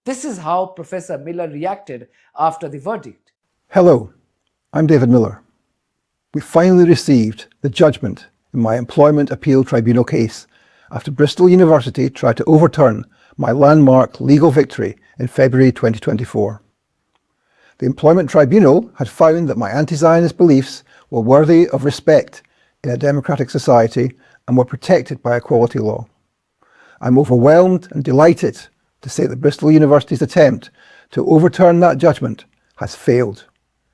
This is how Professor Miller reacted after the verdict. Hello, I'm David Miller. We finally received the judgment in my Employment Appeal Tribunal case after Bristol University tried to overturn my landmark legal victory in February 2024. The Employment Tribunal had found that my anti-Zionist beliefs were worthy of respect in a democratic society and were protected by equality law. I'm overwhelmed and delighted to say that Bristol University's attempt to overturn that judgment has failed,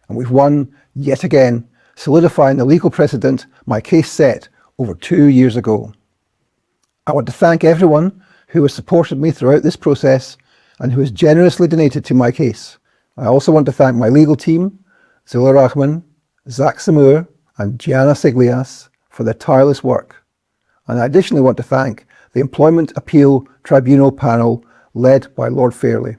and we've won yet again, solidifying the legal precedent my case set over 2 years ago. I want to thank everyone who has supported me throughout this process and who has generously donated to my case. I also want to thank my legal team, Zilla Rahman, Zach Samur, and Gianna Siglias for their tireless work. And I additionally want to thank the Employment Appeal Tribunal panel led by Lord Fairley.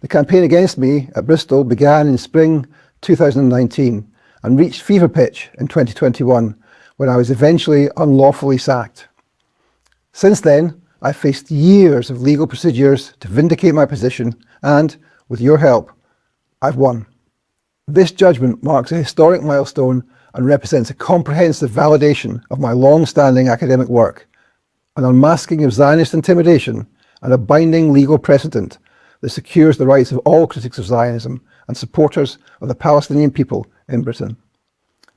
The campaign against me at Bristol began in spring 2019 and reached fever pitch in 2021 when I was eventually unlawfully sacked. Since then, I've faced years of legal procedures to vindicate my position and, with your help, I've won. This judgment marks a historic milestone and represents a comprehensive validation of my long-standing academic work, an unmasking of Zionist intimidation, and a binding legal precedent that secures the rights of all critics of Zionism and supporters of the Palestinian people in Britain.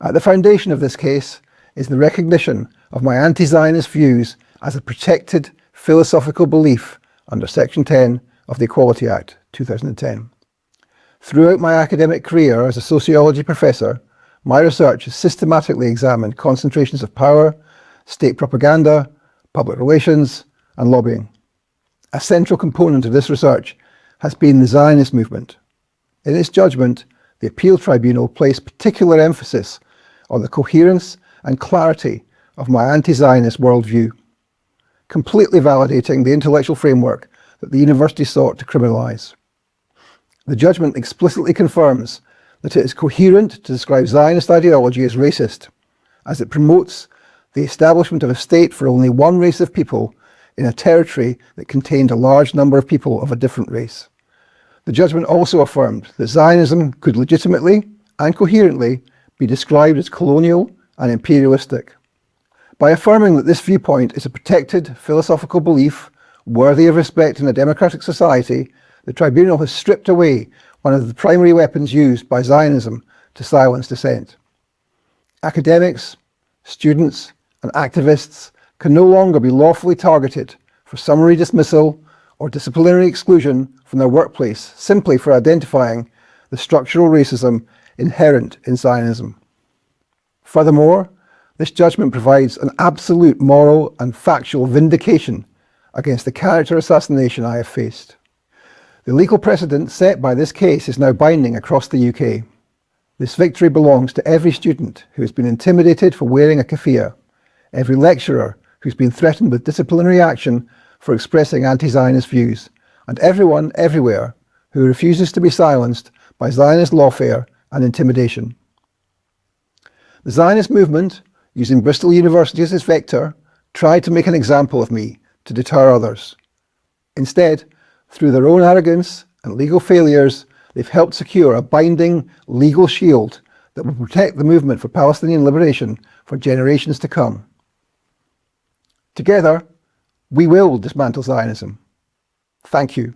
At the foundation of this case is the recognition of my anti-Zionist views as a protected philosophical belief under Section 10 of the Equality Act 2010. Throughout my academic career as a sociology professor, my research has systematically examined concentrations of power, state propaganda, public relations, and lobbying. A central component of this research has been the Zionist movement. In its judgment, the Appeal Tribunal placed particular emphasis on the coherence and clarity of my anti-Zionist worldview, completely validating the intellectual framework that the university sought to criminalize. The judgment explicitly confirms that it is coherent to describe Zionist ideology as racist, as it promotes the establishment of a state for only one race of people in a territory that contained a large number of people of a different race. The judgment also affirmed that Zionism could legitimately and coherently be described as colonial and imperialistic. By affirming that this viewpoint is a protected philosophical belief worthy of respect in a democratic society, the tribunal has stripped away one of the primary weapons used by Zionism to silence dissent. Academics, students, and activists can no longer be lawfully targeted for summary dismissal or disciplinary exclusion from their workplace simply for identifying the structural racism inherent in Zionism. Furthermore, this judgment provides an absolute moral and factual vindication against the character assassination I have faced. The legal precedent set by this case is now binding across the UK. This victory belongs to every student who has been intimidated for wearing a keffiyeh, every lecturer who's been threatened with disciplinary action for expressing anti-Zionist views, and everyone everywhere who refuses to be silenced by Zionist lawfare and intimidation. The Zionist movement, using Bristol University as its vector, tried to make an example of me to deter others. Instead, through their own arrogance and legal failures, they've helped secure a binding legal shield that will protect the movement for Palestinian liberation for generations to come. Together, we will dismantle Zionism. Thank you.